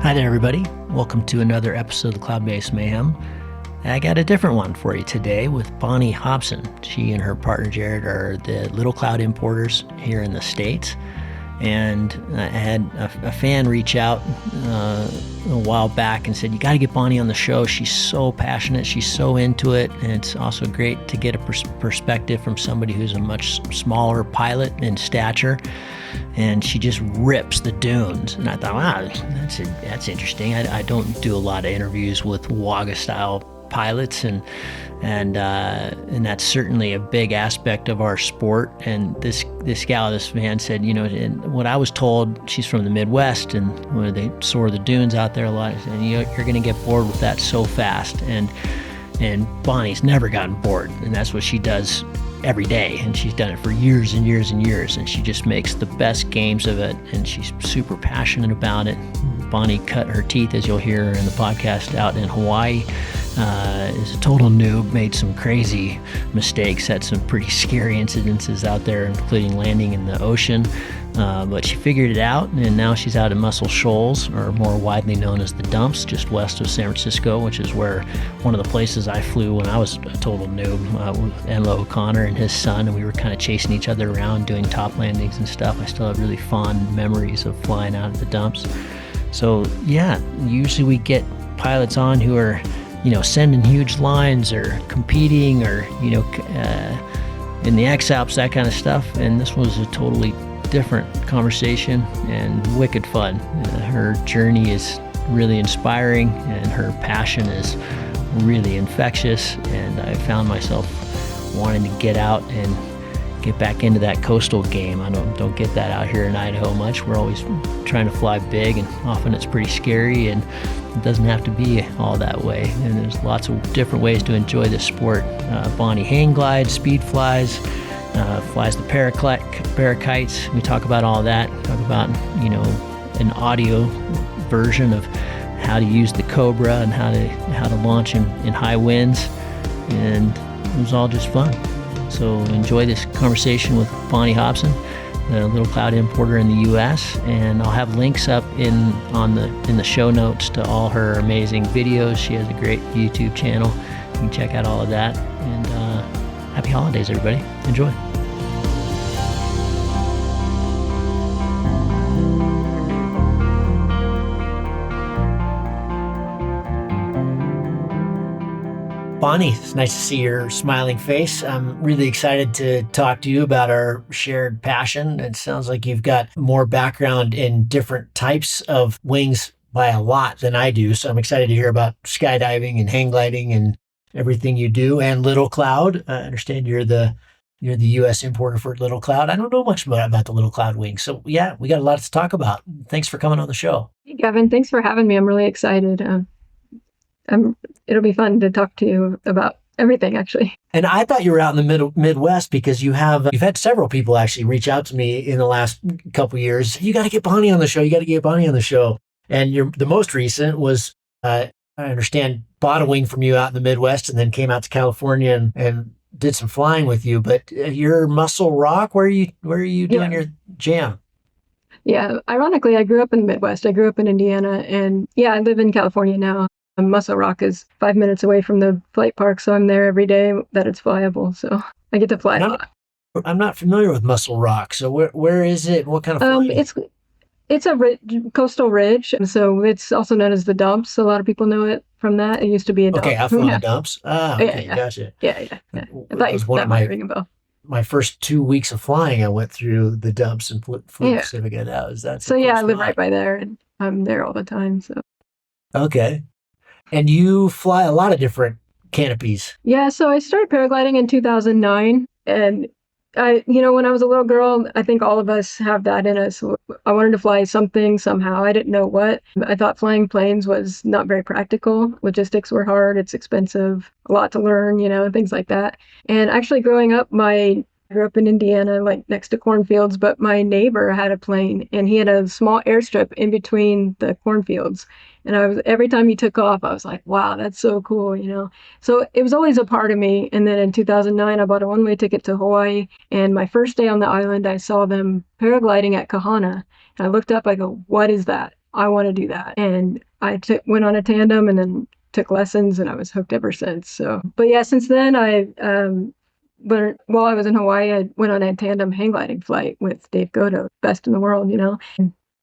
Hi there, everybody. Welcome to another episode of Cloud-Based Mayhem. I got a different one for you today with Bonnie Hobson. She and her partner Jared are the Little Cloud importers here in the States. And I had a fan reach out a while back and said, you got to get Bonnie on the show. She's so passionate. She's so into it. And it's also great to get a perspective from somebody who's a much smaller pilot in stature. And she just rips the dunes. And I thought, wow, that's interesting. I don't do a lot of interviews with WAGA-style pilots, and that's certainly a big aspect of our sport. And this gal, this fan said, and what I was told, she's from the Midwest, and where they soar the dunes out there a lot, and you're going to get bored with that so fast. And Bonnie's never gotten bored, and that's what she does every day, and she's done it for years and years and years, and she just makes the best games of it, and she's super passionate about it. Bonnie cut her teeth, as you'll hear in the podcast, out in Hawaii. Is a total noob, made some crazy mistakes, had some pretty scary incidences out there, including landing in the ocean. But she figured it out, and now she's out in Muscle Shoals, or more widely known as the Dumps, just west of San Francisco, which is where one of the places I flew when I was a total noob with Emma O'Connor and his son, and we were kind of chasing each other around doing top landings and stuff. I still have really fond memories of flying out of the Dumps. So yeah, usually we get pilots on who are sending huge lines or competing or in the X-Alps, that kind of stuff, and this was a totally different conversation and wicked fun. Her journey is really inspiring, and her passion is really infectious, and I found myself wanting to get out and get back into that coastal game. I don't get that out here in Idaho much. We're always trying to fly big, and often it's pretty scary, and it doesn't have to be all that way. And there's lots of different ways to enjoy this sport. Bonnie hang glides, speed flies, flies the parakites. We talk about all that. Talk about an audio version of how to use the Cobra and how to launch in high winds, and it was all just fun. So enjoy this conversation with Bonnie Hobson, the Little Cloud importer in the U.S., and I'll have links up in the show notes to all her amazing videos. She has a great YouTube channel. You can check out all of that. And happy holidays, everybody. Enjoy. Bonnie, it's nice to see your smiling face. I'm really excited to talk to you about our shared passion. It sounds like you've got more background in different types of wings by a lot than I do. So I'm excited to hear about skydiving and hang gliding and everything you do, and Little Cloud. I understand you're the U.S. importer for Little Cloud. I don't know much about the Little Cloud wings. So yeah, we got a lot to talk about. Thanks for coming on the show. Hey, Gavin, thanks for having me. I'm really excited. It'll be fun to talk to you about everything, actually. And I thought you were out in the Midwest because you've had several people actually reach out to me in the last couple of years. You got to get Bonnie on the show. You got to get Bonnie on the show. And the most recent was, I understand, bought a wing from you out in the Midwest and then came out to California and did some flying with you. But you're Muscle Rock. Where are you doing your jam? Yeah, ironically, I grew up in the Midwest. I grew up in Indiana, and yeah, I live in California now. Muscle Rock is 5 minutes away from the flight park, so I'm there every day that it's flyable. So I get to fly a lot. I'm not familiar with Muscle Rock. So where is it? What kind of flying? It's a coastal ridge, so it's also known as the Dumps. A lot of people know it from that. It used to be a dump. Okay, I've flown the Dumps. Okay, yeah. Gotcha. Yeah. I thought that might ring a bell. My first 2 weeks of flying, I went through the Dumps and flew Pacific, and that's so yeah, I live right by there, and I'm there all the time. So okay. And you fly a lot of different canopies. Yeah, so I started paragliding in 2009. And when I was a little girl, I think all of us have that in us. I wanted to fly something somehow. I didn't know what. I thought flying planes was not very practical. Logistics were hard. It's expensive. A lot to learn, things like that. And actually growing up, I grew up in Indiana, like next to cornfields, but my neighbor had a plane, and he had a small airstrip in between the cornfields. And every time he took off, I was like, wow, that's so cool, So it was always a part of me. And then in 2009, I bought a one-way ticket to Hawaii. And my first day on the island, I saw them paragliding at Kahana. And I looked up, I go, what is that? I want to do that. And went on a tandem and then took lessons, and I was hooked ever since. So, but yeah, since then but while I was in Hawaii, I went on a tandem hang gliding flight with Dave Godo, best in the world, you know.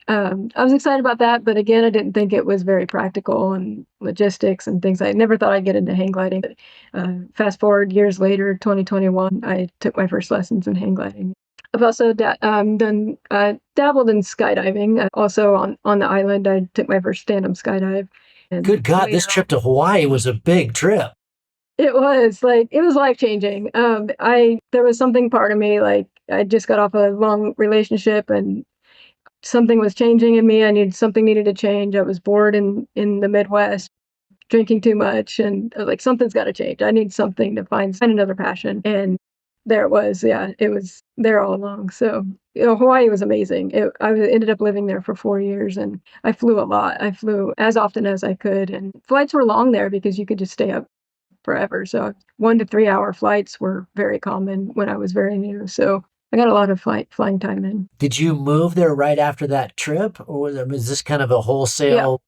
I was excited about that, but again, I didn't think it was very practical and logistics and things. I never thought I'd get into hang gliding. But, fast forward years later, 2021, I took my first lessons in hang gliding. I've also dabbled in skydiving. Also on the island, I took my first tandem skydive. And Good God, this trip to Hawaii was a big trip. it was life changing. There was something part of me, like I just got off a long relationship and something was changing in me. Something needed to change. I was bored in the Midwest, drinking too much, and I was like, something's got to change. I need something to find another passion. And there it was. Yeah, it was there all along. So, Hawaii was amazing. I ended up living there for 4 years, and I flew a lot. I flew as often as I could, and flights were long there because you could just stay up forever. So 1 to 3 hour flights were very common when I was very new. So I got a lot of flying time in. Did you move there right after that trip, or was this kind of a wholesale,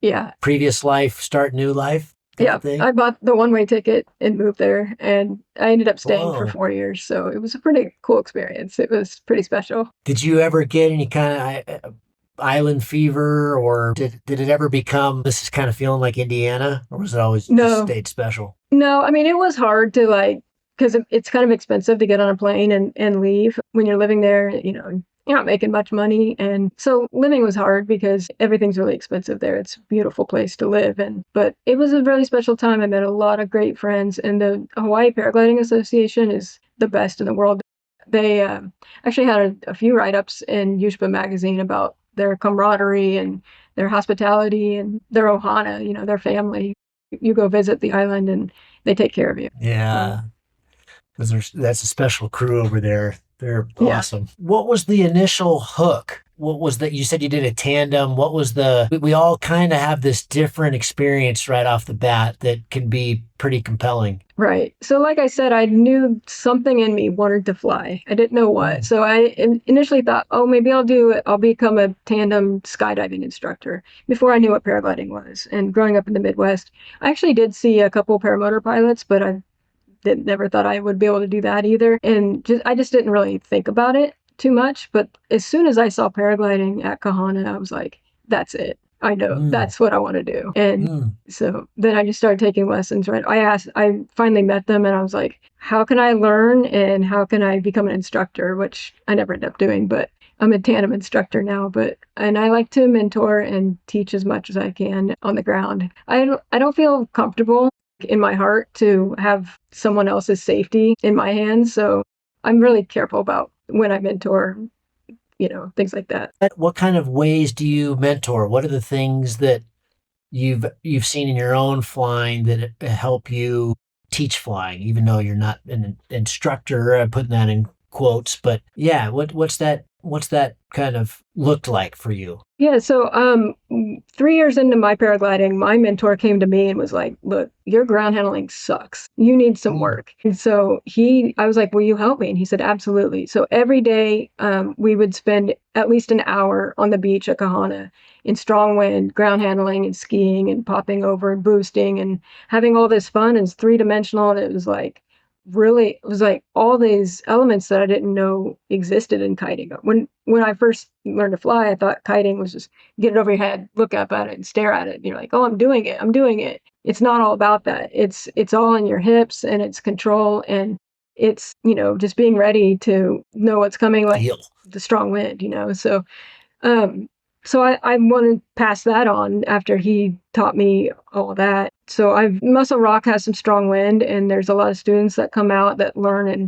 yeah, previous life, start new life kind of thing? I bought the one-way ticket and moved there, and I ended up staying for 4 years. So it was a pretty cool experience. It was pretty special. Did you ever get any kind of island fever, or did it ever become, this is kind of feeling like Indiana, or was it always just stayed special? No, I mean, it was hard to because it's kind of expensive to get on a plane and leave when you're living there. You're not making much money. And so living was hard because everything's really expensive there. It's a beautiful place to live. But it was a really special time. I met a lot of great friends, and the Hawaii Paragliding Association is the best in the world. They actually had a few write-ups in Yushba magazine about their camaraderie and their hospitality and their ohana, their family. You go visit the island and they take care of you. Yeah. Because that's a special crew over there. They're awesome. Yeah. What was the initial hook? What was that? You said you did a tandem. What was we all kind of have this different experience right off the bat that can be pretty compelling. Right. So like I said, I knew something in me wanted to fly. I didn't know what. So I initially thought, maybe I'll become a tandem skydiving instructor before I knew what paragliding was. And growing up in the Midwest, I actually did see a couple paramotor pilots, but I never thought I would be able to do that either. And I just didn't really think about it too much. But as soon as I saw paragliding at Kahana, I was like, that's it. I know that's what I want to do. And so then I just started taking lessons, right? I finally met them and I was like, how can I learn and how can I become an instructor, which I never ended up doing, but I'm a tandem instructor now. And I like to mentor and teach as much as I can on the ground. I don't feel comfortable in my heart to have someone else's safety in my hands. So I'm really careful about when I mentor, things like that. What kind of ways do you mentor? What are the things that you've seen in your own flying that help you teach flying, even though you're not an instructor? I'm putting that in quotes, but yeah, what's that kind of looked like for you? Yeah, so 3 years into my paragliding, my mentor came to me and was like, look, your ground handling sucks. You need some work. And so I was like, will you help me? And he said, absolutely. So every day we would spend at least an hour on the beach at Kahana in strong wind, ground handling and skiing and popping over and boosting and having all this fun. It's 3-dimensional. And it was like all these elements that I didn't know existed in kiting. When I first learned to fly, I thought kiting was just get it over your head, look up at it and stare at it. And you're like, oh, I'm doing it. It's not all about that. It's all in your hips and it's control and it's, just being ready to know what's coming, like the strong wind, So, so I want to pass that on after he taught me all that. So Muscle Rock has some strong wind, and there's a lot of students that come out that learn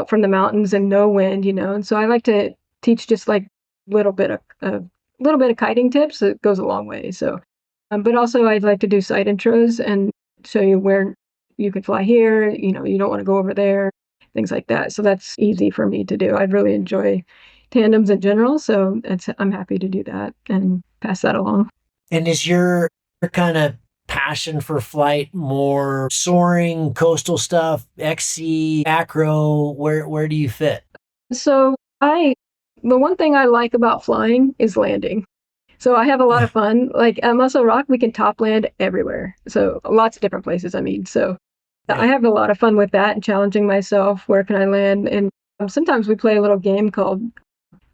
from the mountains and no wind, And so I like to teach just like a little bit of kiting tips. It goes a long way. So, but also I'd like to do site intros and show you where you can fly here. You don't want to go over there, things like that. So that's easy for me to do. I'd really enjoy tandems in general, so I'm happy to do that and pass that along. And is your kind of passion for flight more soaring, coastal stuff, XC, acro? Where do you fit? So the one thing I like about flying is landing. So I have a lot of fun. Like at Muscle Rock, we can top land everywhere. So lots of different places, I mean. So I Yeah. have a lot of fun with that and challenging myself. Where can I land? And sometimes we play a little game called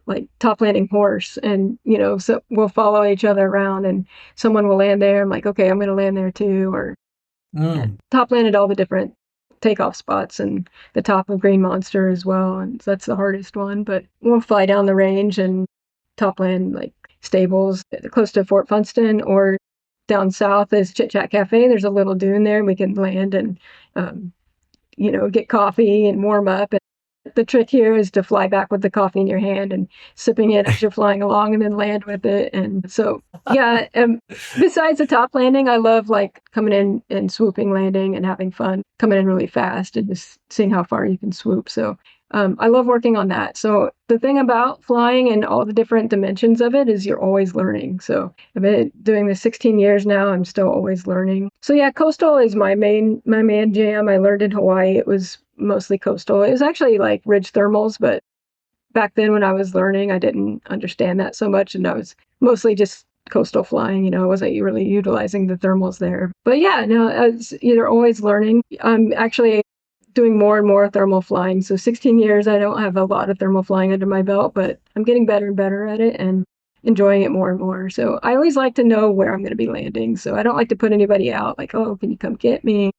like top landing horse. And, so we'll follow each other around and someone will land there. I'm like, okay, I'm going to land there too. Or Mm. top landed all the different takeoff spots and the top of Green Monster as well. And so that's the hardest one. But we'll fly down the range and top land like stables close to Fort Funston or down south is Chit Chat Cafe. There's a little dune there. We can land and, um, get coffee and warm up. And the trick here is to fly back with the coffee in your hand and sipping it as you're flying along and then land with it. And so, yeah, besides the top landing, I love like coming in and swooping landing and having fun, coming in really fast and just seeing how far you can swoop. So I love working on that. So the thing about flying and all the different dimensions of it is you're always learning. So I've been doing this 16 years now. I'm still always learning. So yeah, coastal is my main jam. I learned in Hawaii. It was mostly coastal. It was actually like ridge thermals, but back then when I was learning, I didn't understand that so much, and I was mostly just coastal flying. I wasn't really utilizing the thermals there. But yeah, no, as you're always learning. I'm actually doing more and more thermal flying. So 16 years, I don't have a lot of thermal flying under my belt, but I'm getting better and better at it and enjoying it more and more. So I always like to know where I'm going to be landing. So I don't like to put anybody out like, oh, can you come get me?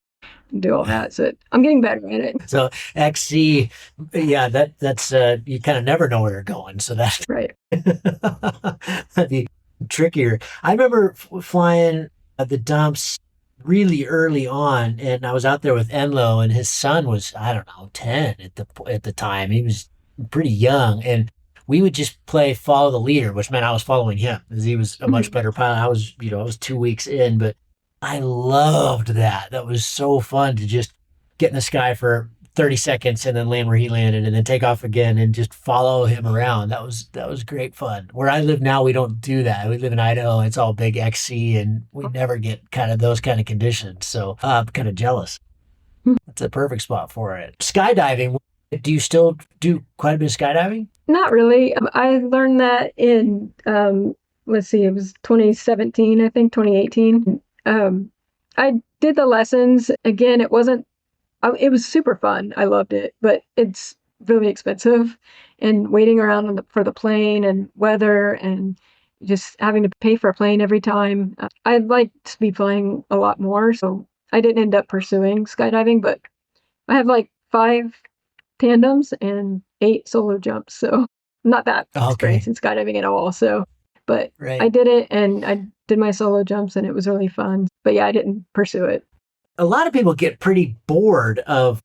And do all that. So I'm getting better at it. So XC, yeah, that's you kind of never know where you're going. So that Right. that'd be trickier. I remember flying the dumps really early on, and I was out there with Enlo, and his son was, I don't know, 10 at the time. He was pretty young, and we would just play follow the leader, which meant I was following him because he was a much Mhm. better pilot. I was 2 weeks in, but I loved that. That was so fun to just get in the sky for 30 seconds and then land where he landed and then take off again and just follow him around. That was great fun. Where I live now, we don't do that. We live in Idaho. It's all big XC and we never get kind of those kind of conditions. So I'm kind of jealous. It's a perfect spot for it. Skydiving. Do you still do quite a bit of skydiving? Not really. I learned that in, let's see, it was 2017, I think, 2018. I did the lessons. Again, it was super fun. I loved it, but it's really expensive and waiting around for the plane and weather and just having to pay for a plane every time. I'd like to be flying a lot more, so I didn't end up pursuing skydiving, but I have like 5 tandems and 8 solo jumps, so I'm not that Okay. experienced in skydiving at all. So, but I Right. did it and I did my solo jumps and it was really fun. But yeah, I didn't pursue it. A lot of people get pretty bored of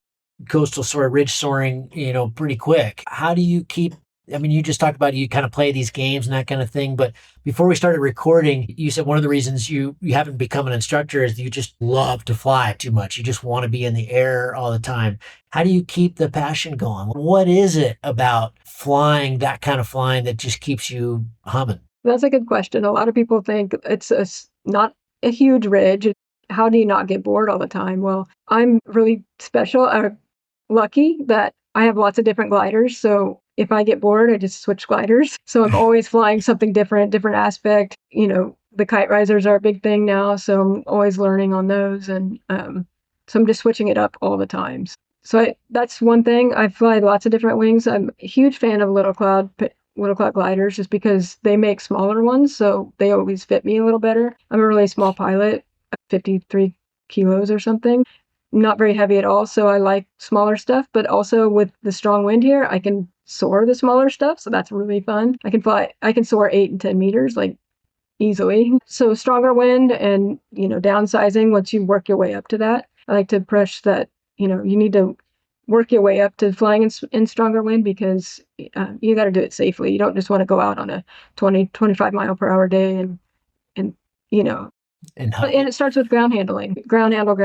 coastal soaring, ridge soaring, pretty quick. How do you keep? I mean, you just talked about you kind of play these games and that kind of thing. But before we started recording, you said one of the reasons you haven't become an instructor is you just love to fly too much. You just want to be in the air all the time. How do you keep the passion going? What is it about flying, that kind of flying, that just keeps you humming? That's a good question. A lot of people think not a huge ridge. How do you not get bored all the time? Well, I'm really special or lucky that I have lots of different gliders. So if I get bored, I just switch gliders. So I'm always flying something different, different aspect. The kite risers are a big thing now. So I'm always learning on those. And so I'm just switching it up all the time. So that's one thing. I fly lots of different wings. I'm a huge fan of Little Cloud gliders just because they make smaller ones, so they always fit me a little better. I'm a really small pilot, 53 kilos or something. Not very heavy at all, so I like smaller stuff, but also with the strong wind here, I can soar the smaller stuff, so that's really fun. I can soar 8 and 10 meters, like easily. So stronger wind and, downsizing once you work your way up to that. I like to push that, you need to work your way up to flying in stronger wind because you got to do it safely. You don't just want to go out on a 20-25 mile per hour day and, you know, And how? and it starts with ground handling, ground handle,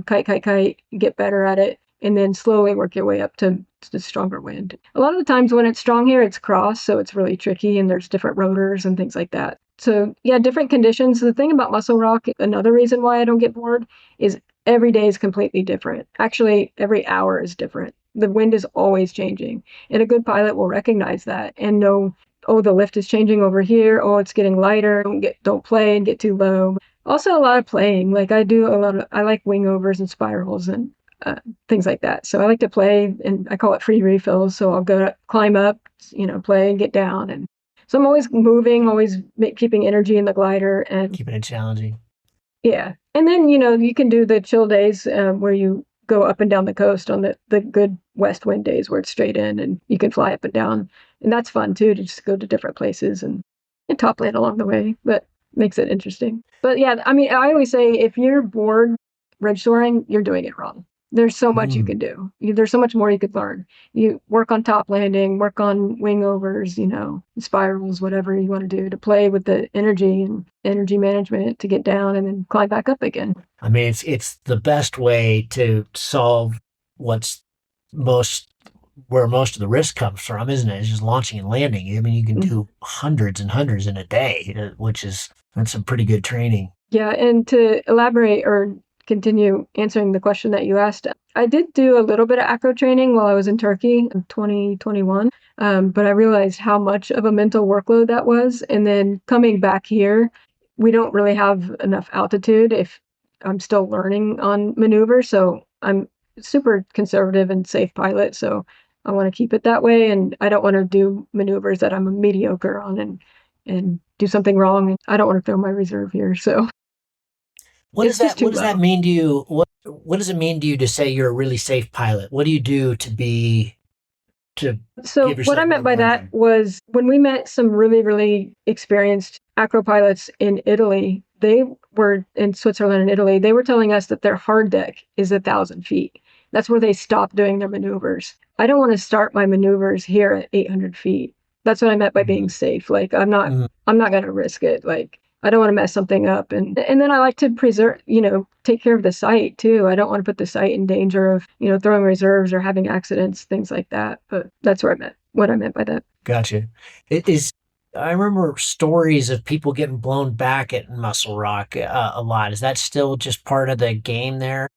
kite, kite, kite, get better at it, and then slowly work your way up to stronger wind. A lot of the times when it's strong here, it's cross, so it's really tricky, and there's different rotors and things like that. So yeah, different conditions. The thing about Muscle Rock, another reason why I don't get bored, is every day is completely different. Actually, every hour is different. The wind is always changing, and a good pilot will recognize that and know oh, the lift is changing over here. Oh, it's getting lighter. Don't play and get too low. Also, a lot of playing. Like I like wing overs and spirals and things like that. So I like to play, and I call it free refills. So I'll climb up, play and get down. And so I'm always moving, always keeping energy in the glider and keeping it challenging. Yeah. And then, you can do the chill days where you go up and down the coast on the good west wind days where it's straight in and you can fly up and down. And that's fun too, to just go to different places and top land along the way, but makes it interesting. But yeah, I mean, I always say if you're bored ridge soaring, you're doing it wrong. There's so much you can do. There's so much more you could learn. You work on top landing, work on wing overs, spirals, whatever you want to do to play with the energy and energy management to get down and then climb back up again. I mean, it's the best way to solve where most of the risk comes from, isn't it? It's just launching and landing. I mean, you can do hundreds and hundreds in a day, that's some pretty good training. Yeah, and to elaborate or continue answering the question that you asked, I did do a little bit of acro training while I was in Turkey in 2021, but I realized how much of a mental workload that was. And then coming back here, we don't really have enough altitude if I'm still learning on maneuver. So I'm super conservative and safe pilot. So I want to keep it that way. And I don't want to do maneuvers that I'm a mediocre on and do something wrong. I don't want to throw my reserve here. So what does that mean to you? What does it mean to you to say you're a really safe pilot? What do you do So what I meant by that was when we met some really, really experienced acro pilots in Italy, they were in Switzerland and Italy, they were telling us that their hard deck is 1,000 feet. That's where they stop doing their maneuvers. I don't want to start my maneuvers here at 800 feet. That's what I meant by being safe. Like I'm not going to risk it. Like I don't want to mess something up. And then I like to preserve, take care of the site too. I don't want to put the site in danger of, throwing reserves or having accidents, things like that. But that's what I meant by that. Gotcha. I remember stories of people getting blown back at Muscle Rock a lot. Is that still just part of the game there?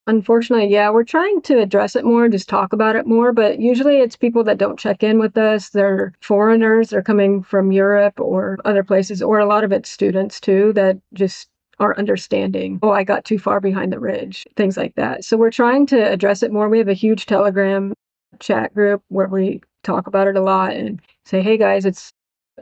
Unfortunately, yeah, we're trying to address it more, just talk about it more, but usually it's people that don't check in with us. They're foreigners, they're coming from Europe or other places, or a lot of it's students too that just are understanding, oh, I got too far behind the ridge, things like that. So we're trying to address it more. We have a huge Telegram chat group where we talk about it a lot and say, hey guys, it's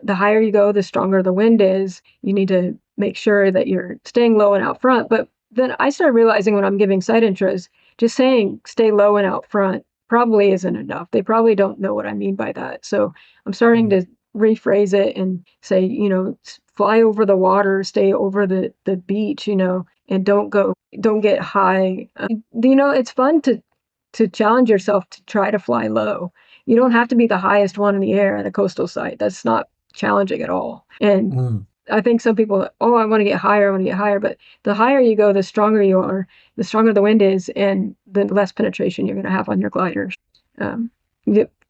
the higher you go, the stronger the wind is. You need to make sure that you're staying low and out front. But then I started realizing when I'm giving site intros, just saying stay low and out front probably isn't enough. They probably don't know what I mean by that. So I'm starting to rephrase it and say, fly over the water, stay over the beach, and don't get high. It's fun to challenge yourself to try to fly low. You don't have to be the highest one in the air at a coastal site. That's not challenging at all. And I think some people, I want to get higher, but the higher you go, the stronger you are, the stronger the wind is, and the less penetration you're going to have on your gliders.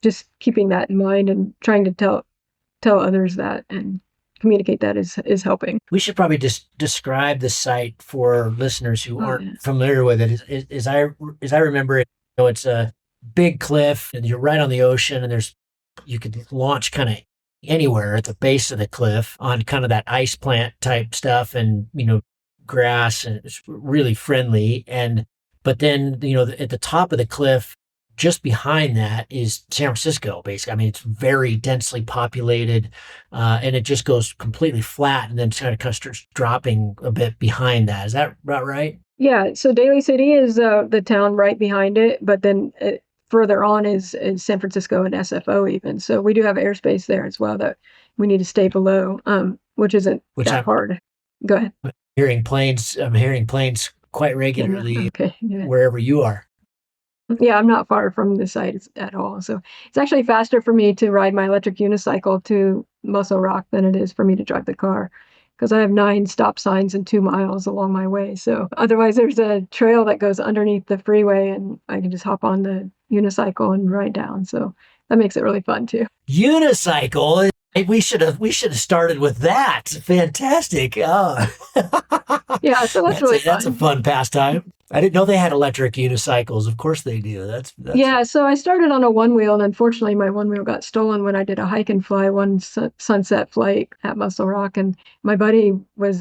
Just keeping that in mind and trying to tell others that and communicate that is helping. We should probably just describe the site for listeners who aren't familiar with it. As I remember it, it's a big cliff, and you're right on the ocean, and you could launch kind of anywhere at the base of the cliff on kind of that ice plant type stuff and, grass, and it's really friendly. But then, at the top of the cliff, just behind that is San Francisco, basically. I mean, it's very densely populated, and it just goes completely flat and then kind of starts dropping a bit behind that. Is that about right? Yeah. So Daly City is the town right behind it, but then further on is San Francisco and SFO even. So we do have airspace there as well that we need to stay below, which isn't that hard. Go ahead. I'm hearing planes quite regularly wherever you are. Yeah, I'm not far from the site at all. So it's actually faster for me to ride my electric unicycle to Muscle Rock than it is for me to drive the car, because I have 9 stop signs and 2 miles along my way. So otherwise there's a trail that goes underneath the freeway and I can just hop on the unicycle and ride down. So that makes it really fun too. Unicycle? We should have started with that. Fantastic. Oh. Yeah, so that's really fun. That's a fun pastime. I didn't know they had electric unicycles. Of course they do. That's Yeah, so I started on a one wheel, and unfortunately, my one wheel got stolen when I did a hike and fly one sunset flight at Muscle Rock. And my buddy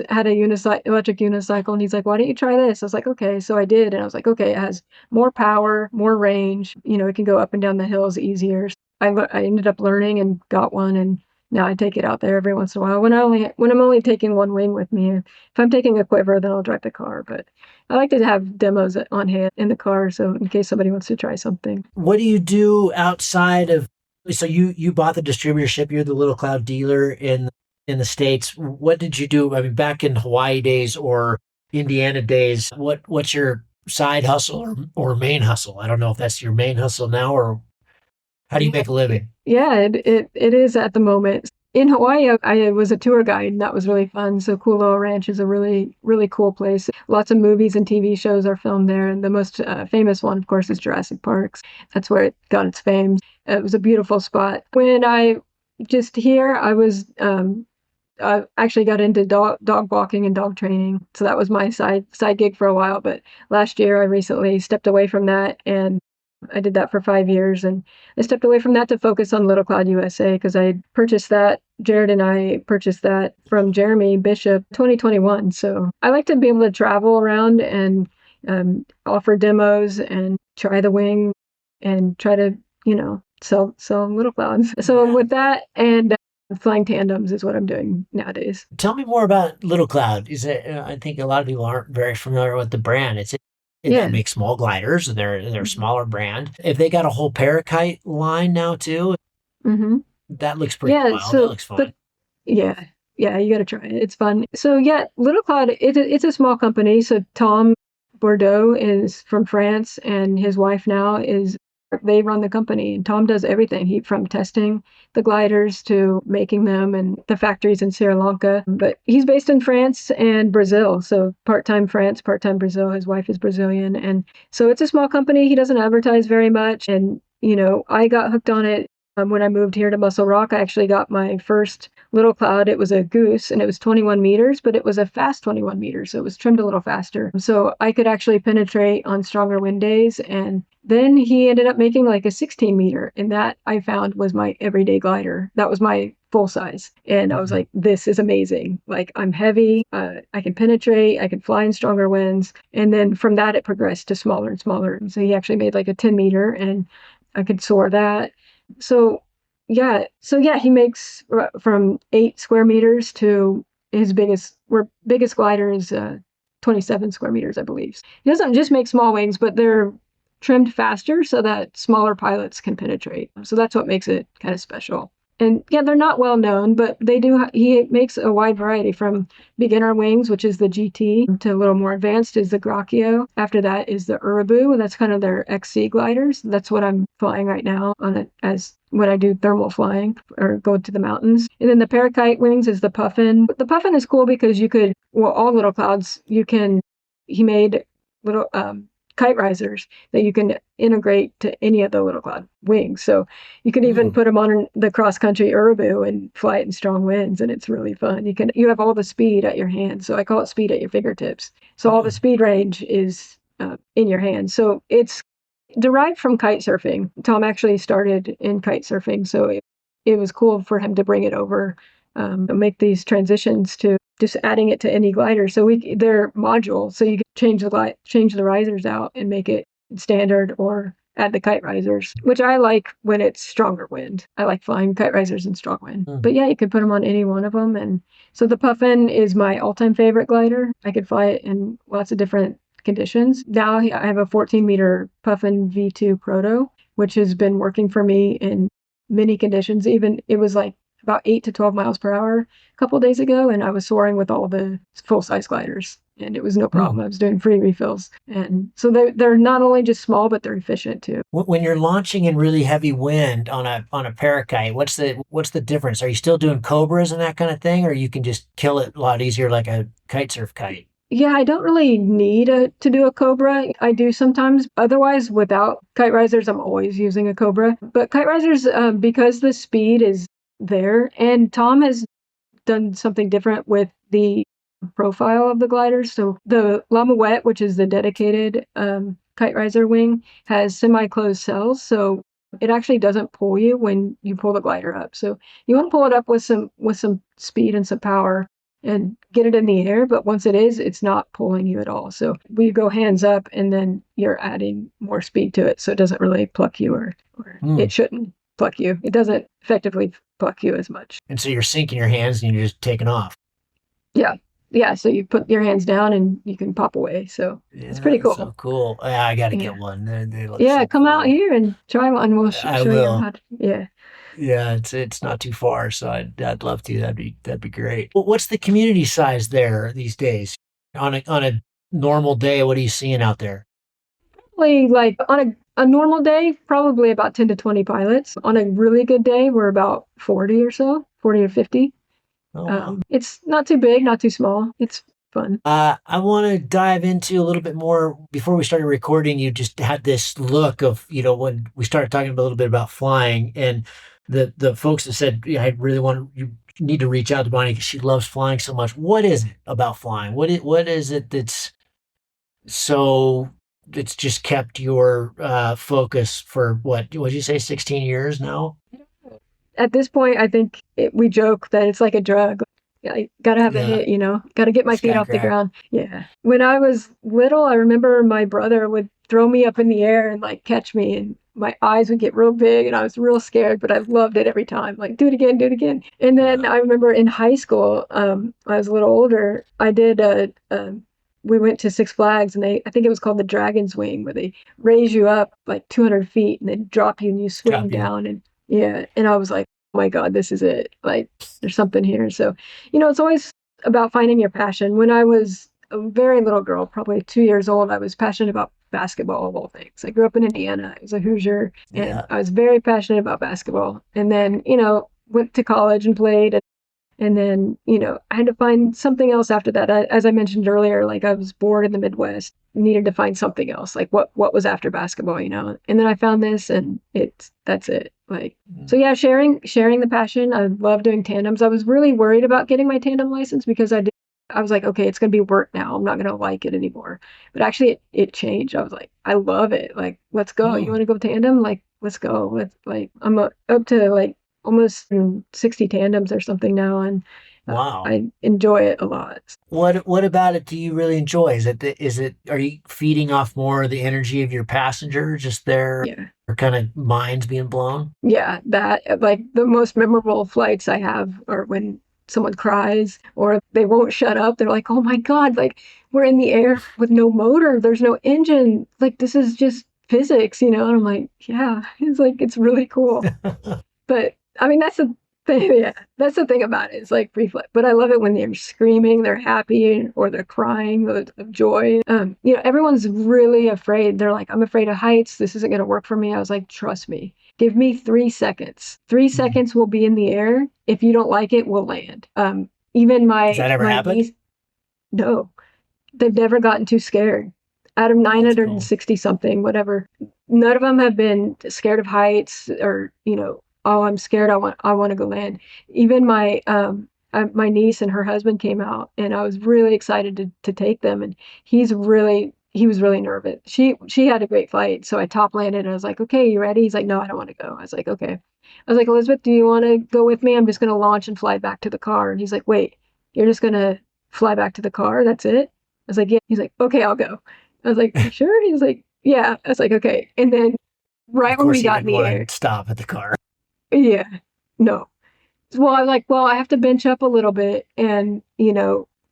had a electric unicycle, and he's like, "Why don't you try this?" I was like, "Okay." So I did, and I was like, "Okay, it has more power, more range. It can go up and down the hills easier." I ended up learning and got one, and now I take it out there every once in a while when I'm only taking one wing with me. If I'm taking a quiver, then I'll drive the car, but I like to have demos on hand in the car, so in case somebody wants to try something. what do you do outside of so you bought the distributorship, you're the Little Cloud dealer in the States. What did you do? I mean, back in Hawaii days or Indiana days, what's your side hustle or main hustle? I don't know if that's your main hustle now or how do you Yeah, make a living? yeah, it is at the moment. In Hawaii, I was a tour guide, and that was really fun. So Kualoa Ranch is a really, really cool place. Lots of movies and TV shows are filmed there, and the most famous one, of course, is Jurassic Park. That's where it got its fame. It was a beautiful spot. When I just here, I actually got into dog walking and dog training. So that was my side gig for a while. But last year, I recently stepped away from that, and I did that for 5 years. And I stepped away from that to focus on Little Cloud USA because I purchased that. Jared and I purchased that from Jeremy Bishop 2021. So I like to be able to travel around and offer demos and try the wing and try to, sell Little Clouds. So with that and flying tandems is what I'm doing nowadays. Tell me more about Little Cloud. Is it? I think a lot of people aren't very familiar with the brand. They Yeah. make small gliders and they're a hmm smaller brand. If they got a whole parakite line now too, hmm that looks pretty Yeah. wild. That looks But fun. yeah, yeah, you got to try it. It's fun. So yeah, Little Cloud, it's a small company. So Tom Bordeaux is from France, and his wife now is they run the company. And Tom does everything. He from testing the gliders to making them, and the factories in Sri Lanka. But he's based in France and Brazil. So part-time France, part-time Brazil. His wife is Brazilian, and so it's a small company. He doesn't advertise very much, and I got hooked on it. When I moved here to Muscle Rock, I actually got my first Little Cloud. It was a Goose and it was 21 meters, but it was a fast 21 meters. So it was trimmed a little faster. So I could actually penetrate on stronger wind days. And then he ended up making like a 16 meter. And that I found was my everyday glider. That was my full size. And I was Mhm. like, this is amazing. Like I'm heavy. I can penetrate. I can fly in stronger winds. And then from that, it progressed to smaller and smaller. And so he actually made like a 10 meter and I could soar that. So yeah, he makes from 8 square meters to his biggest glider is 27 square meters, I believe. He doesn't just make small wings, but they're trimmed faster so that smaller pilots can penetrate. So that's what makes it kind of special. And yeah, they're not well known, but they do. He makes a wide variety from beginner wings, which is the GT, to a little more advanced is the Gracchio. After that is the Urabu, and that's kind of their XC gliders. That's what I'm flying right now on it as when I do thermal flying or go to the mountains. And then the Parakite wings is the Puffin. The Puffin is cool because all Little Clouds, he made little kite risers that you can integrate to any of the Little Cloud wings. So you can even Mm. put them on the cross country Urabu and fly it in strong winds, and it's really fun. You have all the speed at your hands. So I call it speed at your fingertips. So all the Mm. speed range is in your hands. So it's derived from kite surfing. Tom actually started in kite surfing, so it was cool for him to bring it over, make these transitions to just adding it to any glider. So they're modules, so you can change the risers out and make it standard or add the kite risers, which I like when it's stronger wind. I like flying kite risers in strong wind. Mm. But yeah, you can put them on any one of them. And so the Puffin is my all-time favorite glider. I could fly it in lots of different conditions. Now I have a 14-meter Puffin V2 Proto, which has been working for me in many conditions. Even it was like about 8 to 12 miles per hour a couple of days ago, and I was soaring with all the full-size gliders, and it was no problem. Mm. I was doing free refills. And so they're not only just small, but they're efficient too. When you're launching in really heavy wind on a parakite, what's the difference? Are you still doing cobras and that kind of thing, or you can just kill it a lot easier like a kite surf kite? Yeah, I don't really need to do a Cobra. I do sometimes. Otherwise, without kite risers, I'm always using a Cobra. But kite risers, because the speed is there, and Tom has done something different with the profile of the gliders. So the Lamouette, which is the dedicated kite riser wing, has semi-closed cells. So it actually doesn't pull you when you pull the glider up. So you want to pull it up with some speed and some power and get it in the air. But once it is, it's not pulling you at all. So we go hands up and then you're adding more speed to it. So it doesn't really pluck you or it shouldn't pluck you. It doesn't effectively pluck you as much. And so you're sinking your hands and you're just taking off. Yeah. Yeah. So you put your hands down and you can pop away. So it's pretty cool. So cool. Yeah, I got to get one. They look yeah. so Come cool. out here and try one. We'll show you how to, yeah. Yeah, it's not too far, so I'd love to. That'd be great. Well, what's the community size there these days? On a normal day, what are you seeing out there? Probably like on a normal day, probably about 10 to 20 pilots. On a really good day, we're about 40 or so, 40 or 50. Oh, wow. It's not too big, not too small. It's fun. I want to dive into a little bit more. Before we started recording, you just had this look of, when we started talking a little bit about flying, and the folks that said, yeah, I really you need to reach out to Bonnie because she loves flying so much. What is it about flying? What is it that's it's just kept your focus for what did you say, 16 years now? At this point, I think we joke that it's like a drug. I gotta have a hit, gotta get my feet off the ground. Yeah. When I was little, I remember my brother would throw me up in the air and like catch me, and my eyes would get real big and I was real scared, but I loved it every time. Like, do it again, do it again. And then I remember in high school, I was a little older, I did we went to Six Flags, and I think it was called the Dragon's Wing, where they raise you up like 200 feet and then drop you and you swing down. And yeah. And I was like, oh my God, this is it. Like, there's something here. So, it's always about finding your passion. When I was a very little girl, probably 2 years old, I was passionate about basketball of all things. I grew up in Indiana. I was a Hoosier, and I was very passionate about basketball. And then, went to college and played. And then, I had to find something else after that. As I mentioned earlier, like I was born in the Midwest, needed to find something else, like what was after basketball, And then I found this, and that's it. Like, so yeah, sharing the passion. I love doing tandems. I was really worried about getting my tandem license because I was like, okay, it's going to be work now. I'm not going to like it anymore. But actually it changed. I was like, I love it. Like, let's go. You want to go tandem? Like, let's go. I'm up to like almost 60 tandems or something now, and wow, I enjoy it a lot. What about it do you really enjoy? Are you feeding off more of the energy of your passenger, just their kind of minds being blown? Yeah, that, like, the most memorable flights I have are when someone cries or they won't shut up. They're like, oh my God, like, we're in the air with no motor, there's no engine, like, this is just physics, and I'm like, yeah, it's like, it's really cool. But I mean, that's the thing. Yeah, that's the thing about it. It's like free flight. But I love it when they're screaming, they're happy, or they're crying of joy. Everyone's really afraid. They're like, I'm afraid of heights. This isn't going to work for me. I was like, trust me. Give me 3 seconds. 3 seconds we'll be in the air. If you don't like it, we'll land. Even Has that ever happened? No, they've never gotten too scared. Out of 960 something, whatever, none of them have been scared of heights or, oh, I'm scared, I want to go land. Even my niece and her husband came out, and I was really excited to take them, and he was really nervous. She had a great flight, so I top landed, and I was like, okay, you ready? He's like, no, I don't want to go. I was like, okay. I was like, Elizabeth, do you want to go with me? I'm just going to launch and fly back to the car. And he's like, wait, you're just going to fly back to the car? That's it? I was like, yeah. He's like, okay, I'll go. I was like, you sure? He's like, yeah. I was like, okay. And then right when we got in the air, stop at the car. Yeah, no. Well, I was like, well, I have to bench up a little bit and,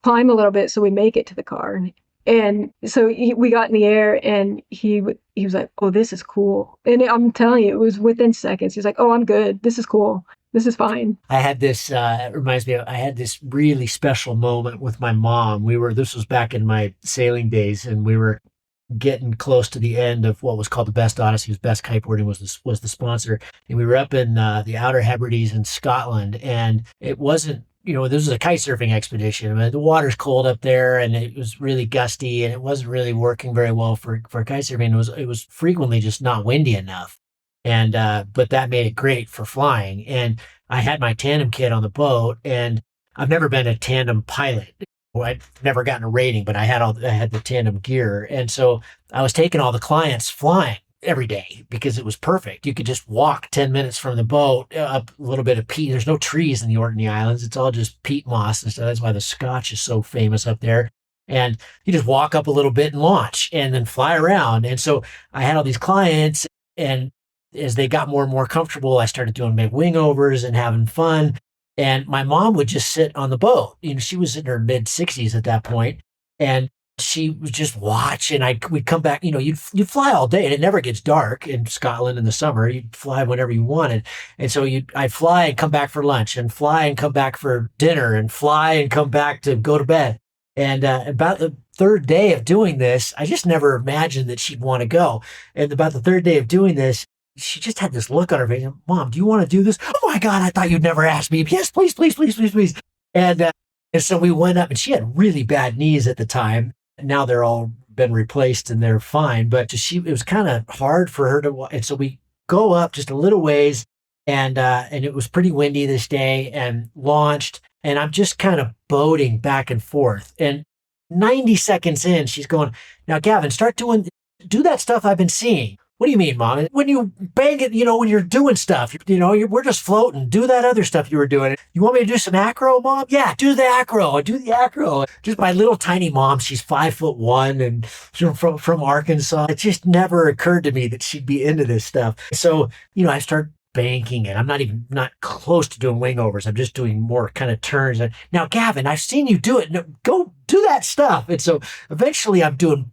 climb a little bit so we make it to the car. And so we got in the air, and he was like, oh, this is cool. And I'm telling you, it was within seconds. He's like, oh, I'm good. This is cool. This is fine. I had this, it reminds me I had this really special moment with my mom. This was back in my sailing days, and we were getting close to the end of what was called the Best Odyssey. Best Kiteboarding was the sponsor, and we were up in the Outer Hebrides in Scotland, and it wasn't, this was a kite surfing expedition. I mean, the water's cold up there, and it was really gusty, and it wasn't really working very well for kite surfing. It was frequently just not windy enough, and but that made it great for flying. And I had my tandem kit on the boat, and I've never been a tandem pilot I'd never gotten a rating, but I had the tandem gear. And so I was taking all the clients flying every day because it was perfect. You could just walk 10 minutes from the boat up a little bit of peat. There's no trees in the Orkney Islands. It's all just peat moss. And so that's why the Scotch is so famous up there. And you just walk up a little bit and launch and then fly around. And so I had all these clients, and as they got more and more comfortable, I started doing big wing overs and having fun. And my mom would just sit on the boat. She was in her mid 60s at that point, and she would just watch. And we'd come back. You'd fly all day, and it never gets dark in Scotland in the summer. You'd fly whenever you wanted, and so I'd fly and come back for lunch, and fly and come back for dinner, and fly and come back to go to bed. And about the third day of doing this, I just never imagined that she'd want to go. And about the third day of doing this, she just had this look on her face. Mom, do you want to do this? Oh my God, I thought you'd never ask me. Yes, please, please, please, please, please. And so we went up, and she had really bad knees at the time. Now they're all been replaced and they're fine. But it was kind of hard for her to, and so we go up just a little ways, and it was pretty windy this day, and launched. And I'm just kind of boating back and forth. And 90 seconds in, she's going, now, Gavin, do that stuff I've been seeing. What do you mean, Mom? When you bang it, when you're doing stuff, we're just floating. Do that other stuff you were doing. You want me to do some acro, Mom? Yeah, do the acro. Do the acro. Just my little tiny mom, she's 5'1" and she's from Arkansas. It just never occurred to me that she'd be into this stuff. So, I start banking it. I'm not close to doing wing overs. I'm just doing more kind of turns. Now, Gavin, I've seen you do it. No, go do that stuff. And so eventually I'm doing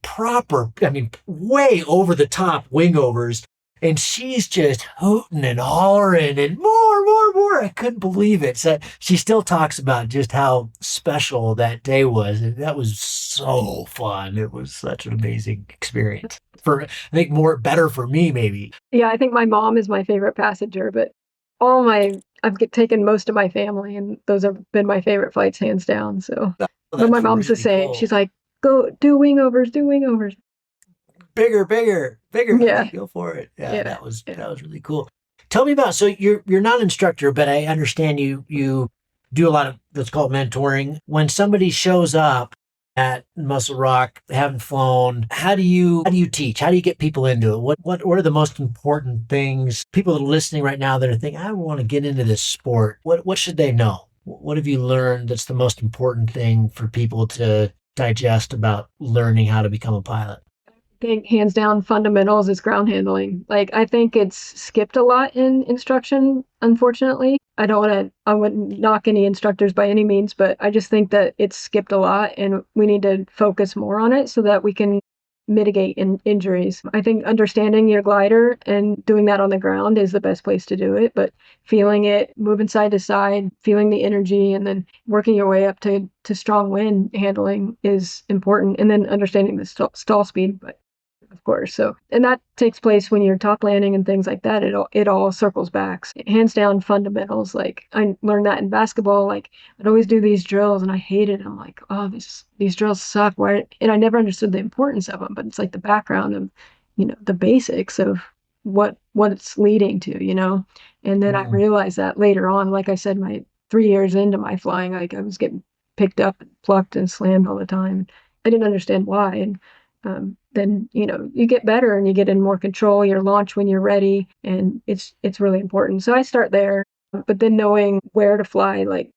way over the top wing overs. And she's just hooting and hollering and more, more, more. I couldn't believe it. So she still talks about just how special that day was. And that was so fun. It was such an amazing experience. I think better for me, maybe. Yeah, I think my mom is my favorite passenger, but I've taken most of my family, and those have been my favorite flights, hands down. So, but my mom's the same. Cool. She's like, go do wing overs, do wing overs. Bigger. Yeah. Go for it. Yeah, that was really cool. Tell me about, so you're not an instructor, but I understand you do a lot of what's called mentoring. When somebody shows up at Muscle Rock, haven't flown, how do you teach? How do you get people into it? What are the most important things? People that are listening right now that are thinking, I want to get into this sport. What should they know? What have you learned that's the most important thing for people to digest about learning how to become a pilot? I think hands down fundamentals is ground handling. Like, I think it's skipped a lot in instruction, unfortunately. I wouldn't knock any instructors by any means, but I just think that it's skipped a lot, and we need to focus more on it so that we can mitigate injuries. I think understanding your glider and doing that on the ground is the best place to do it, but feeling it, moving side to side, feeling the energy, and then working your way up to strong wind handling is important. And then understanding the stall speed, but of course. So, and that takes place when you're top landing and things like that. It all circles back. Hands down fundamentals. Like, I learned that in basketball. Like, I'd always do these drills and I hated them. I'm like, oh, these drills suck. Why? And I never understood the importance of them, but it's like the background of, the basics of what it's leading to, And then I realized that later on, like I said, my 3 years into my flying, like, I was getting picked up and plucked and slammed all the time. I didn't understand why. And then you get better and you get in more control, your launch when you're ready, and it's really important. So I start there, but then knowing where to fly, like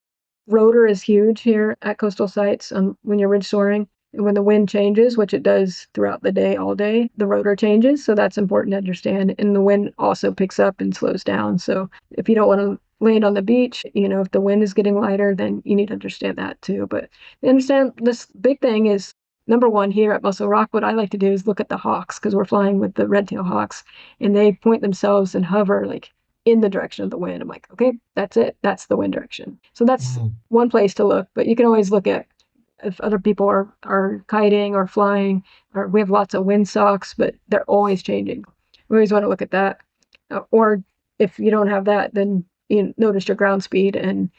rotor is huge here at coastal sites when you're ridge soaring. And when the wind changes, which it does throughout the day, all day, the rotor changes. So that's important to understand. And the wind also picks up and slows down. So if you don't want to land on the beach, if the wind is getting lighter, then you need to understand that too. But understand this big thing is, number one, here at Muscle Rock, what I like to do is look at the hawks, because we're flying with the red-tailed hawks, and they point themselves and hover like in the direction of the wind. I'm like, okay, that's it. That's the wind direction. So that's one place to look. But you can always look at if other people are kiting or flying, or we have lots of wind socks, but they're always changing. We always want to look at that. Or if you don't have that, then you notice your ground speed, and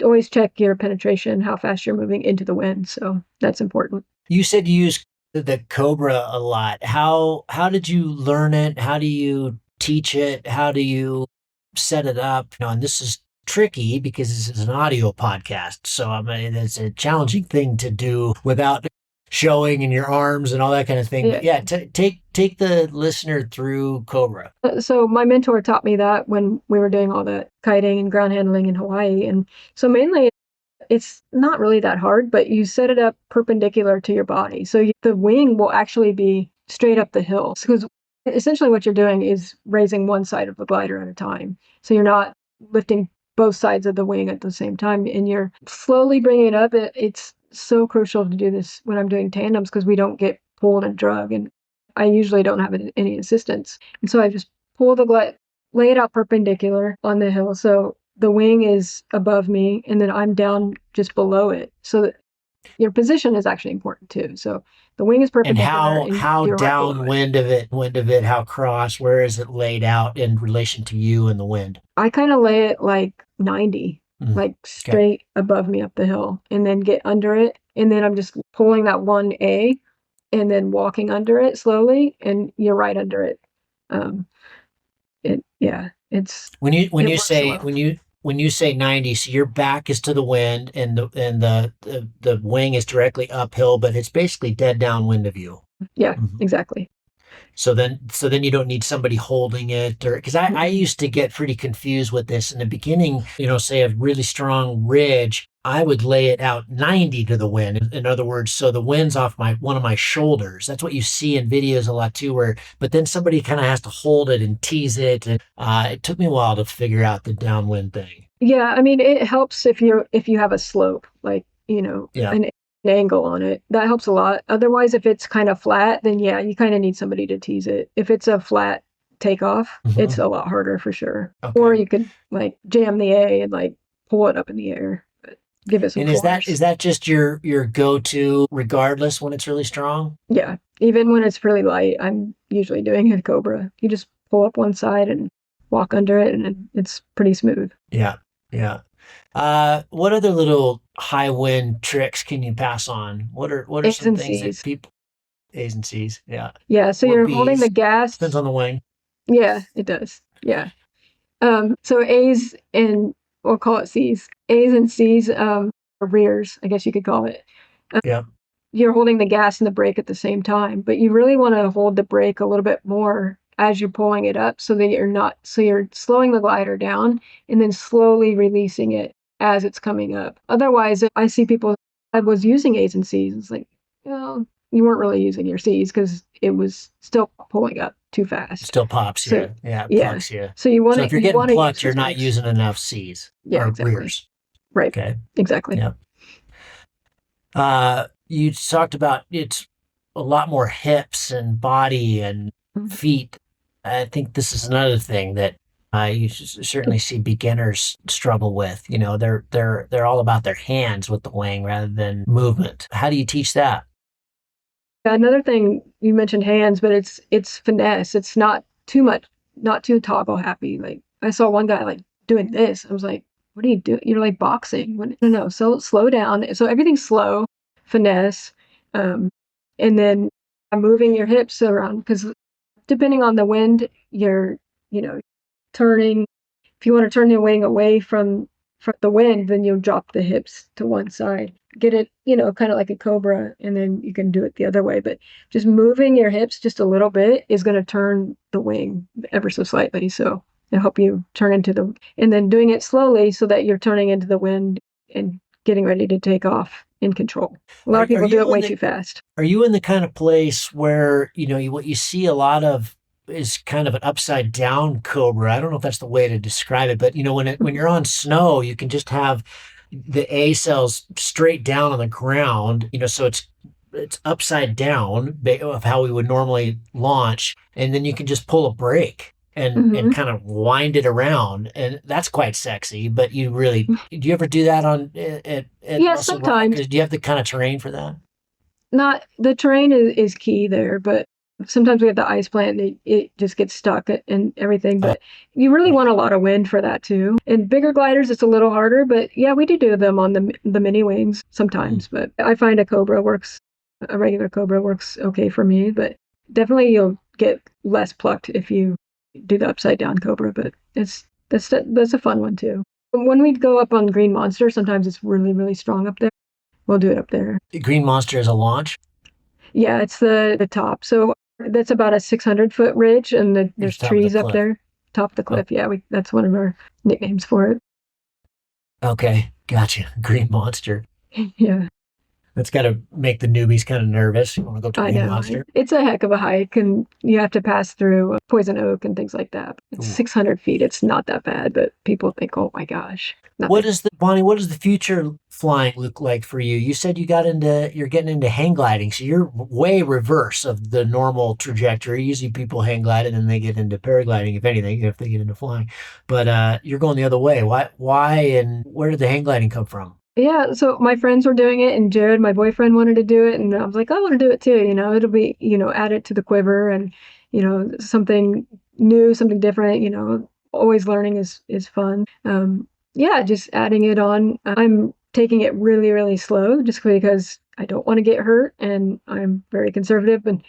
always check your penetration, how fast you're moving into the wind. So that's important. You said you use the Cobra a lot. How did you learn it? How do you teach it? How do you set it up? And this is tricky because this is an audio podcast. So I mean, it's a challenging thing to do without showing in your arms and all that kind of thing. But Yeah. yeah, take the listener through Cobra. So my mentor taught me that when we were doing all the kiting and ground handling in Hawaii. And so mainly it's not really that hard, but you set it up perpendicular to your body. So the wing will actually be straight up the hill. Because essentially what you're doing is raising one side of the glider at a time. So you're not lifting both sides of the wing at the same time, and you're slowly bringing it up. It's so crucial to do this when I'm doing tandems because we don't get pulled and drug, and I usually don't have any assistance. And so I just pull lay it out perpendicular on the hill. So the wing is above me and then I'm down just below it. So that your position is actually important too. So the wing is And perpendicular and how you're right below it. downwind of it, wind of it, how cross, where is it laid out in relation to you and the wind? I kind of lay it like 90, Mm, like okay. straight above me up the hill and then get under it. And then I'm just pulling that 1A and then walking under it slowly and you're right under it. Um, yeah, When it you works say well. when you say 90, so your back is to the wind and the wing is directly uphill, but it's basically dead downwind of you. Yeah, Mhm. exactly. So then you don't need somebody holding it, or because I Mm-mm. used to get pretty confused with this in the beginning, say a really strong ridge, I would lay it out 90 to the wind. In other words, so the wind's off one of my shoulders. That's what you see in videos a lot too, but then somebody kind of has to hold it and tease it. And it took me a while to figure out the downwind thing. Yeah, I mean, it helps if you have a slope, like, Yeah. an angle on it. That helps a lot. Otherwise, if it's kind of flat, then yeah, you kind of need somebody to tease it. If it's a flat takeoff, it's Hmm. a lot harder for sure. Or Okay. you could like jam the A and like pull it up in the air, but give it some And force. is that just your go-to regardless when it's really strong? Yeah, even when it's really light, I'm usually doing a Cobra. You just pull up one side and walk under it, and it's pretty smooth. Yeah. Yeah. What other little high wind tricks can you pass on? What are A's some and things that C's. people A's and C's? Yeah. Yeah, so Or you're holding the B's. Depends gas. on the wing. Yeah, it does. Yeah. So A's and we'll call it C's. A's and C's, or rears, I guess you could call it. Uh, Yeah. you're holding the gas and the brake at the same time, but you really want to hold the brake a little bit more as you're pulling it up so that so you're slowing the glider down and then slowly releasing it as it's coming up. Otherwise, I see people, I was using A's and C's. It's like, well, you weren't really using your C's because it was still pulling up too fast. Still pops So you. Yeah, it yeah. plucks you. So So if you're you getting want to use plucked, you're those not brakes. using enough C's Yeah, or exactly. rears. Right. Okay. Exactly. Yeah. You talked about it's a lot more hips and body and Mhm. feet. I think this is another thing that certainly see beginners struggle with. They're all about their hands with the wing rather than movement. How do you teach that? Another thing you mentioned hands, but it's finesse. It's not too much, not too toggle happy. Like I saw one guy like doing this. I was like, "What are you doing? You're like boxing." No. So slow down. So everything's slow, finesse, um, and then moving your hips around because depending on the wind, you're you know turning. If you want to turn your wing away from the wind, then you'll drop the hips to one side. Get it, kind of like a cobra, and then you can do it the other way. But just moving your hips just a little bit is going to turn the wing ever so slightly. So it'll help you turn and then doing it slowly so that you're turning into the wind and getting ready to take off in control. A lot of Are people do it you in way the too fast. Are you in the kind of place where, what you see a lot of is kind of an upside down cobra? I don't know if that's the way to describe it, but when Mhm. you're on snow, you can just have the A cells straight down on the ground, so it's upside down of how we would normally launch, and then you can just pull a brake and Mhm. kind of wind it around, and that's quite sexy. But do you ever do that at Yeah, Muscle Rock? sometimes. Or do you have the kind of terrain for that? Not the terrain is key there, but sometimes we have the ice plant and it just gets stuck and everything. Uh, But you really yeah. want a lot of wind for that too. And bigger gliders, it's a little harder, but yeah, we do them on the mini wings Mm. sometimes. But I find a regular Cobra works okay for me. But definitely you'll get less plucked if you do the upside down Cobra. But that's a fun one too. When we go up on Green Monster, sometimes it's really, really strong up there. We'll do it up there. The Green Monster is a launch. Yeah, it's the top. So that's about a 600-foot ridge, and It's there's top of the trees up cliff. there, top of the Oh, cliff. Yeah, that's one of our nicknames for it. okay, gotcha. Green Monster. Yeah. That's got to make the newbies kind of nervous. You want to go to I Green know. Monster? It's a heck of a hike, and you have to pass through poison oak and things like that. It's Ooh. 600 feet. It's not that bad, but people think, oh my gosh, What nothing. is the Bonnie? What does the future flying look like for you? You said you're getting into hang gliding, so you're way reverse of the normal trajectory. Usually people hang glide and then they get into paragliding, if anything, if they get into flying. But you're going the other way. Why, and where did the hang gliding come from? Yeah, so my friends were doing it, and Jared, my boyfriend, wanted to do it, and I was like, I want to do it too. It'll be, add it to the quiver, and something new, something different. Always learning is fun. Yeah, just adding it on. I'm taking it really, really slow, just because I don't want to get hurt, and I'm very conservative. And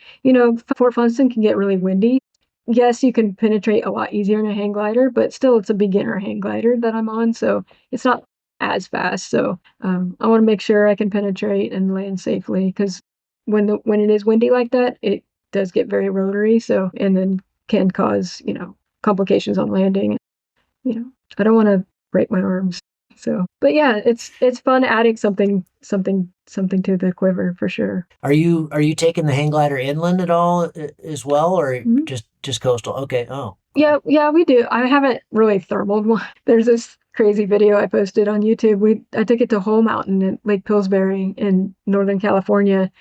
Fort Funston can get really windy. Yes, you can penetrate a lot easier in a hang glider, but still, it's a beginner hang glider that I'm on, so it's not as fast. So I want to make sure I can penetrate and land safely, because when it is windy like that, it does get very rotary. So, and then can cause complications on landing. You know, I don't want to break my arms. So, but yeah, it's fun adding something to the quiver for sure. Are you taking the hang glider inland at all as well, or Mhm. just coastal? Okay. Oh, Yeah, cool. yeah, we do. I haven't really thermaled one. There's this crazy video I posted on YouTube. I took it to Hole Mountain in Lake Pillsbury in Northern California,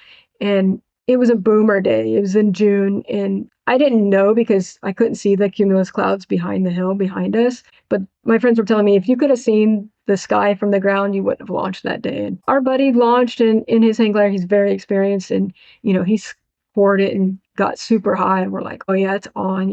and it was a boomer day. It was in June, and I didn't know because I couldn't see the cumulus clouds behind the hill behind us. But my friends were telling me if you could have seen the sky from the ground, you wouldn't have launched that day. And our buddy launched in his hang glider. He's very experienced, and he scored it and got super high. And we're like, oh yeah, it's on.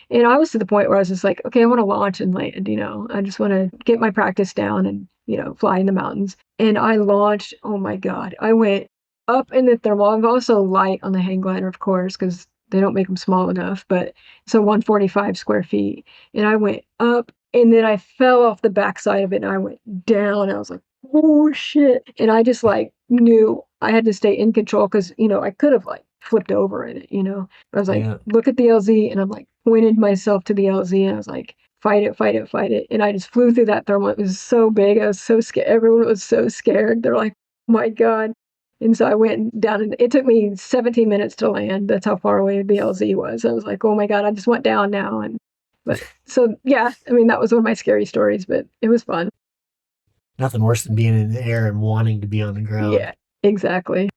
And I was to the point where I was just like, okay, I want to launch and land. I just want to get my practice down and fly in the mountains. And I launched. Oh my God, I went up in the thermal. I'm also light on the hang glider, of course, because they don't make them small enough. But so 145 square feet, and I went up, and then I fell off the backside of it, and I went down. I was like, oh shit! And I just like knew I had to stay in control, because I could have like flipped over in it. I was like, Yeah. look at the LZ, and I'm like pointed myself to the LZ, and I was like, fight it, fight it, fight it. And I just flew through that thermal. It was so big. I was so scared. Everyone was so scared. They're like, oh my God. And so I went down, and it took me 17 minutes to land. That's how far away the LZ was. I was like, oh my God, I just went down now. But so, yeah, I mean, that was one of my scary stories, but it was fun. Nothing worse than being in the air and wanting to be on the ground. Yeah, exactly.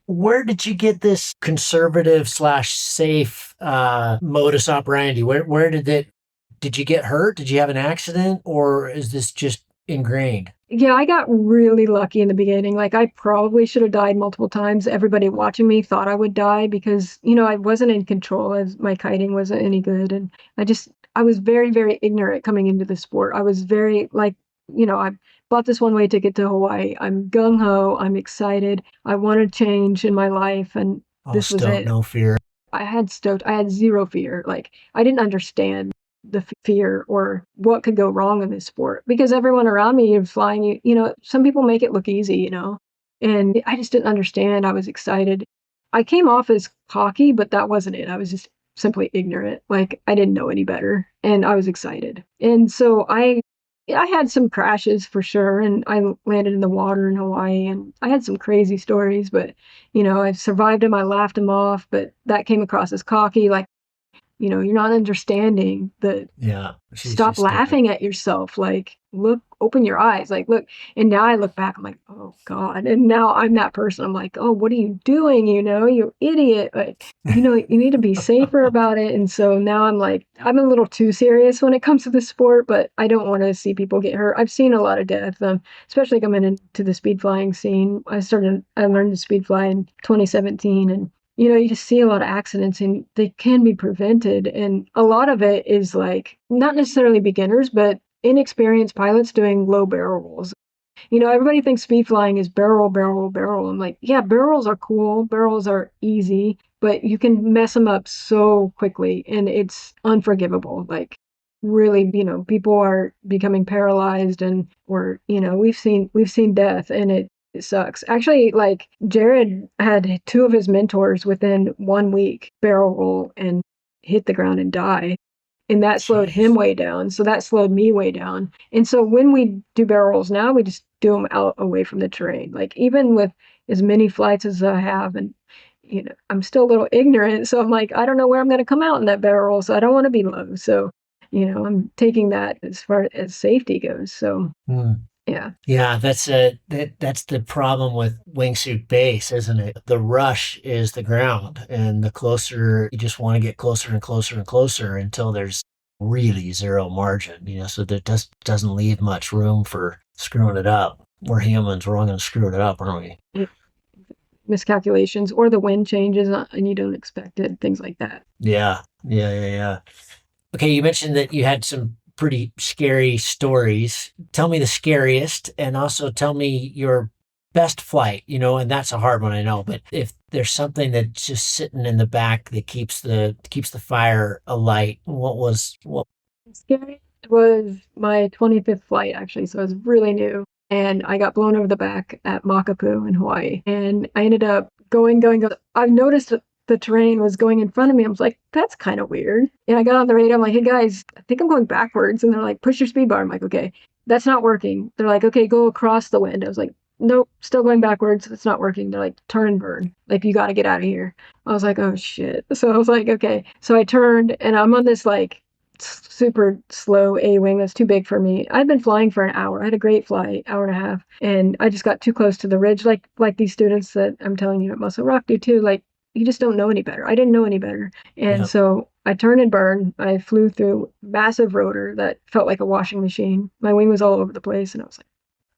Where did you get this conservative slash safe modus operandi? Where did you get hurt? Did you have an accident, or is this just ingrained? Yeah, I got really lucky in the beginning. Like, I probably should have died multiple times. Everybody watching me thought I would die because, I wasn't in control, as my kiting wasn't any good. And I was very, very ignorant coming into the sport. I was very, like, I bought this one-way ticket to Hawaii. I'm gung-ho. I'm excited. I want to change in my life. And Oh, this was stoke, it. no fear. I had zero fear. Like, I didn't understand the fear or what could go wrong in this sport, because everyone around me is flying. Some people make it look easy. And I just didn't understand. I was excited. I came off as cocky, but that wasn't it. I was just simply ignorant. Like, I didn't know any better, and I was excited. And so I had some crashes for sure, and I landed in the water in Hawaii, and I had some crazy stories, but I survived them. I laughed them off, but that came across as cocky. Like, you're not understanding the Yeah, she's stop just stupid. laughing at yourself. Like, look, open your eyes. Like, look. And now I look back, I'm like, oh God. And now I'm that person. I'm like, oh, what are you doing? You idiot. Like, you need to be safer about it. And so now I'm like, I'm a little too serious when it comes to the sport, but I don't want to see people get hurt. I've seen a lot of death, especially coming into the speed flying scene. I learned to speed fly in 2017, and you just see a lot of accidents, and they can be prevented. And a lot of it is like not necessarily beginners, but inexperienced pilots doing low barrel rolls. Everybody thinks speed flying is barrel, barrel, barrel. I'm like, yeah, barrels are cool, barrels are easy, but you can mess them up so quickly, and it's unforgivable. Like, really, people are becoming paralyzed, and we've seen death, and it sucks. Actually, like Jared had two of his mentors within 1 week barrel roll and hit the ground and die. And that slowed him Jeez. way down. So that slowed me way down. And so when we do barrel rolls now, we just do them out away from the terrain. Like even with as many flights as I have, and I'm still a little ignorant. So I'm like, I don't know where I'm going to come out in that barrel roll. So I don't want to be low. So, I'm taking that as far as safety goes. So Hmm. yeah. Yeah, that's the problem with wingsuit base, isn't it? The rush is the ground, and the closer you just want to get closer and closer and closer until there's really zero margin, so there just doesn't leave much room for screwing it up. We're humans, we're all going to screw it up, aren't we? Miscalculations, or the wind changes and you don't expect it, things like that. Yeah, yeah, yeah, yeah. Okay, you mentioned that you had some pretty scary stories. Tell me the scariest, and also tell me your best flight, and that's a hard one, I know, but if there's something that's just sitting in the back that keeps the fire alight, what? Scary was my 25th flight, actually, so it was really new. And I got blown over the back at Makapu in Hawaii. And I ended up going. I've noticed that the terrain was going in front of me. I was like, that's kind of weird. And I got on the radio. I'm like, hey guys, I think I'm going backwards. And they're like, push your speed bar. I'm like, okay, that's not working. They're like, okay, go across the wind. I was like, nope, still going backwards. It's not working. They're like, turn and burn. Like, you got to get out of here. I was like, oh shit. So I was like, okay. So I turned, and I'm on this like super slow A-wing that's too big for me. I'd been flying for an hour. I had a great flight, hour and a half, and I just got too close to the ridge, like these students that I'm telling you at Muscle Rock do too. Like, you just don't know any better. I didn't know any better. And Yeah. so I turned and burned. I flew through massive rotor that felt like a washing machine. My wing was all over the place, and I was like,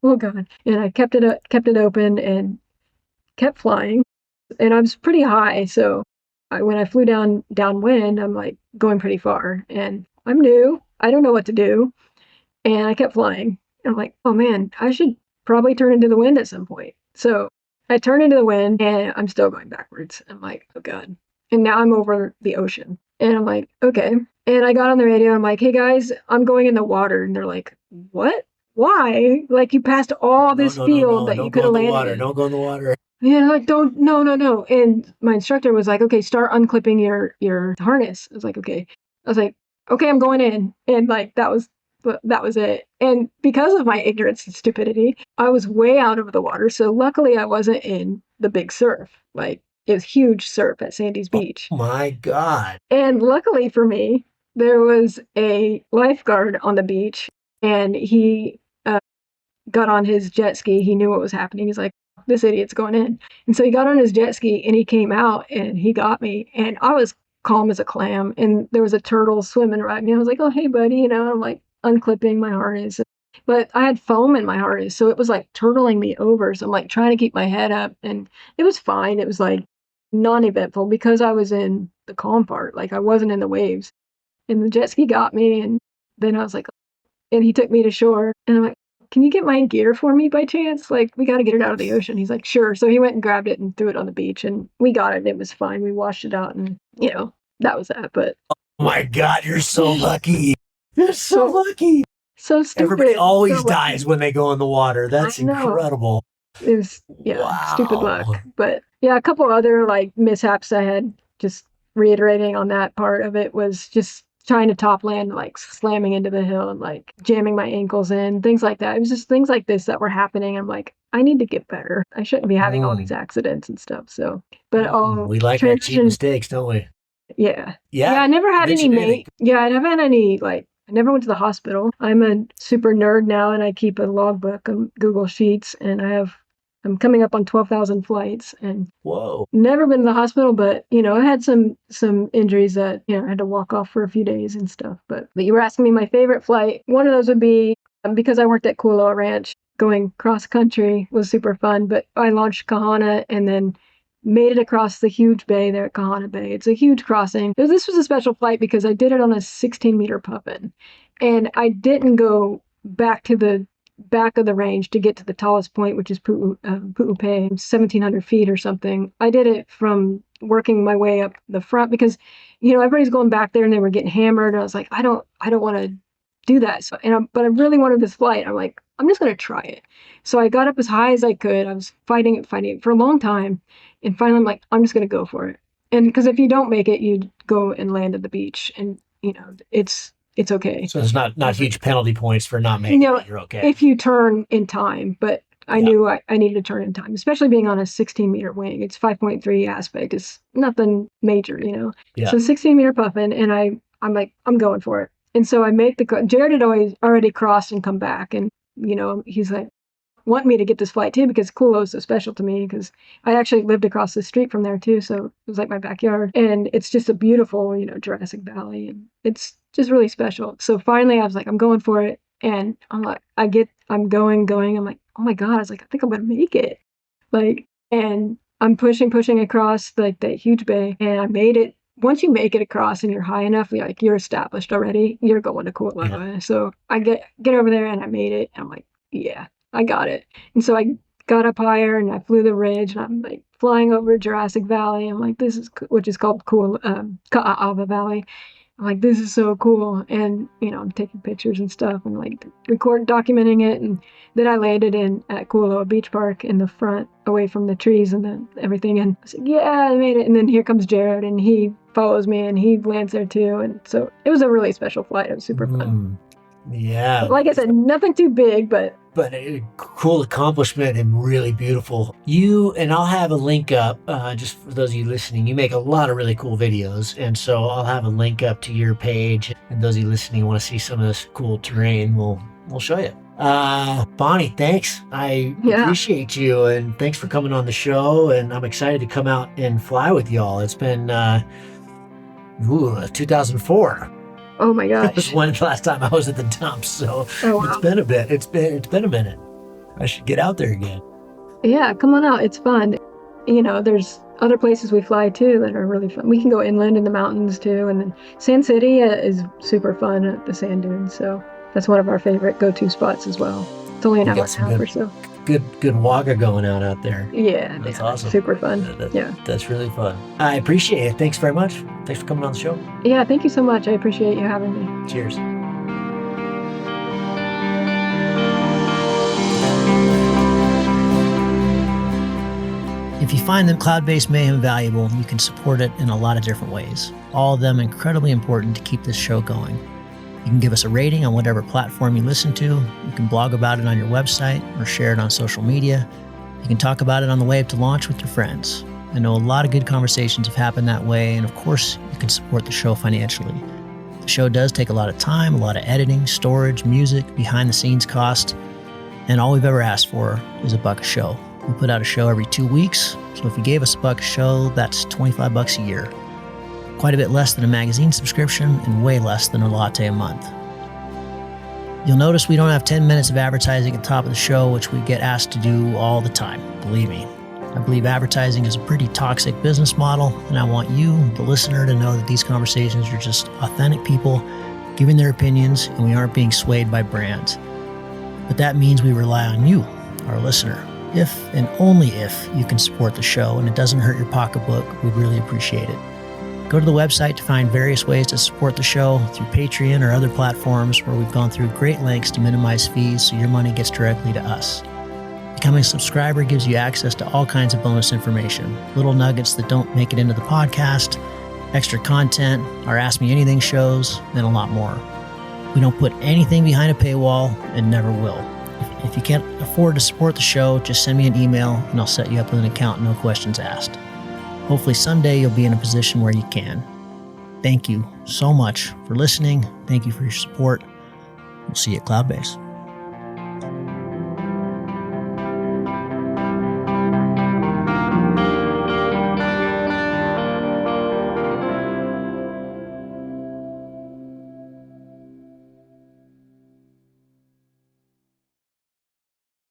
oh god. And I kept it open and kept flying. And I was pretty high, so when I flew downwind, I'm like going pretty far, and I'm new. I don't know what to do, and I kept flying. And I'm like, oh man, I should probably turn into the wind at some point. So I turn into the wind, and I'm still going backwards. I'm like, oh god. And now I'm over the ocean, and I'm like, okay. And I got on the radio. And I'm like, hey guys, I'm going in the water, and they're like, what? Why? Like, you passed all No, this no, no, field no, that you don't could go in have the landed water. in. Don't go in the water. Yeah, like, don't, no, no, no. And my instructor was like, okay, start unclipping your harness. I was like, okay. I was like, okay, I'm going in. And like, that was it. And because of my ignorance and stupidity, I was way out of the water. So luckily I wasn't in the big surf. Like, it was huge surf at Sandy's Oh Beach. my God. And luckily for me, there was a lifeguard on the beach, and he got on his jet ski. He knew what was happening. He's like, this idiot's going in. And so he got on his jet ski and he came out and he got me. And I was calm as a clam. And there was a turtle swimming right me. I was like, oh, hey, buddy. I'm like unclipping my harness. But I had foam in my harness. So it was like turtling me over. So I'm like trying to keep my head up. And it was fine. It was like non eventful because I was in the calm part. Like, I wasn't in the waves. And the jet ski got me. And then I was like, and he took me to shore. And I'm like, can you get my gear for me by chance? Like, we got to get it out of the ocean. He's like, sure. So he went and grabbed it and threw it on the beach, and we got it. It was fine. We washed it out, and that was that. But Oh my God, you're so lucky. You're so so lucky. so stupid. Everybody always So lucky. dies when they go in the water. That's I know. incredible. It was, yeah, stupid luck. Wow. But yeah, a couple other like mishaps I had, just reiterating on that part of it, was just trying to top land, like slamming into the hill and like jamming my ankles in, things like that. It was just things like this that were happening. I'm like, I need to get better. I shouldn't be having all these Mm. accidents and stuff. So, but I'll We like our cheap transition. mistakes, don't we? Yeah. Yeah. I never had any Mention anything. Yeah, I never had any, like, I never went to the hospital. I'm a super nerd now, and I keep a logbook on Google Sheets, and I'm coming up on 12,000 flights, and Whoa. never been to the hospital, but I had some injuries that I had to walk off for a few days and stuff. But you were asking me my favorite flight. One of those would be, because I worked at Kualoa Ranch, going cross country was super fun. But I launched Kahana and then made it across the huge bay there at Kahana Bay. It's a huge crossing. This was a special flight because I did it on a 16-meter puffin, and I didn't go back to the back of the range to get to the tallest point, which is Pu'upe, 1,700 feet or something. I did it from working my way up the front because everybody's going back there and they were getting hammered. And I was like, I don't want to do that. So, but I really wanted this flight. I'm like, I'm just going to try it. So I got up as high as I could. I was fighting it for a long time. And finally, I'm like, I'm just going to go for it. And because if you don't make it, you go and land at the beach, and it's okay. So there's not huge penalty points for not making it. You're okay if you turn in time. But I knew I needed to turn in time, especially being on a 16-meter wing. It's 5.3 aspect. It's nothing major, Yeah. So 16-meter puffin, and I'm like, I'm going for it. And so I make Jared had already crossed and come back, and he's like, want me to get this flight too, because Kulo is so special to me, because I actually lived across the street from there too, so it was like my backyard, and it's just a beautiful Jurassic Valley, and it's just really special. So finally I was like, I'm going for it, and I'm like, I'm going, I'm like, oh my God, I was like, I think I'm gonna make it, and I'm pushing across that huge bay, and I made it. Once you make it across and you're high enough, you're established already, you're going to Kualoa. Yeah. So I get over there and I made it, and I'm like, yeah, I got it. And so I got up higher and I flew the ridge, and I'm like flying over Jurassic Valley. I'm like, which is called Ka'ava Valley. I'm like, this is so cool. And, I'm taking pictures and stuff and like documenting it. And then I landed at Kualoa Beach Park in the front, away from the trees and everything. And I said, yeah, I made it. And then here comes Jared, and he follows me and he lands there too. And so it was a really special flight. It was super fun. Yeah. Like I said, nothing too big, but a cool accomplishment and really beautiful. And I'll have a link up, just for those of you listening. You make a lot of really cool videos, and so I'll have a link up to your page. And those of you listening want to see some of this cool terrain, we'll show you. Bonnie, thanks. I appreciate you, and thanks for coming on the show. And I'm excited to come out and fly with y'all. It's been 2004. Oh my gosh. It was one last time I was at the dumps, so It's been a bit. It's been a minute. I should get out there again. Yeah, come on out. It's fun. There's other places we fly too that are really fun. We can go inland in the mountains too, and then Sand City is super fun at the sand dunes, so that's one of our favorite go-to spots as well. It's only an hour and a half or so. Good wagga going out there. Yeah, that's awesome. Super fun. That's really fun. I appreciate it. Thanks very much. Thanks for coming on the show. Yeah, thank you so much. I appreciate you having me. Cheers. If you find the Cloud-Based Mayhem valuable, you can support it in a lot of different ways. All of them incredibly important to keep this show going. You can give us a rating on whatever platform you listen to. You can blog about it on your website or share it on social media. You can talk about it on the way up to launch with your friends. I know a lot of good conversations have happened that way, and of course, you can support the show financially. The show does take a lot of time, a lot of editing, storage, music, behind-the-scenes cost, and all we've ever asked for is $1 a show. We put out a show every 2 weeks, so if you gave us $1 a show, that's $25 a year. Quite a bit less than a magazine subscription and way less than a latte a month. You'll notice we don't have 10 minutes of advertising at the top of the show, which we get asked to do all the time, believe me. I believe advertising is a pretty toxic business model, and I want you, the listener, to know that these conversations are just authentic people giving their opinions, and we aren't being swayed by brands. But that means we rely on you, our listener. If and only if you can support the show and it doesn't hurt your pocketbook, we'd really appreciate it. Go to the website to find various ways to support the show through Patreon or other platforms where we've gone through great lengths to minimize fees so your money gets directly to us. Becoming a subscriber gives you access to all kinds of bonus information, little nuggets that don't make it into the podcast, extra content, our Ask Me Anything shows, and a lot more. We don't put anything behind a paywall and never will. If you can't afford to support the show, just send me an email and I'll set you up with an account, no questions asked. Hopefully someday you'll be in a position where you can. Thank you so much for listening. Thank you for your support. We'll see you at Cloud Base.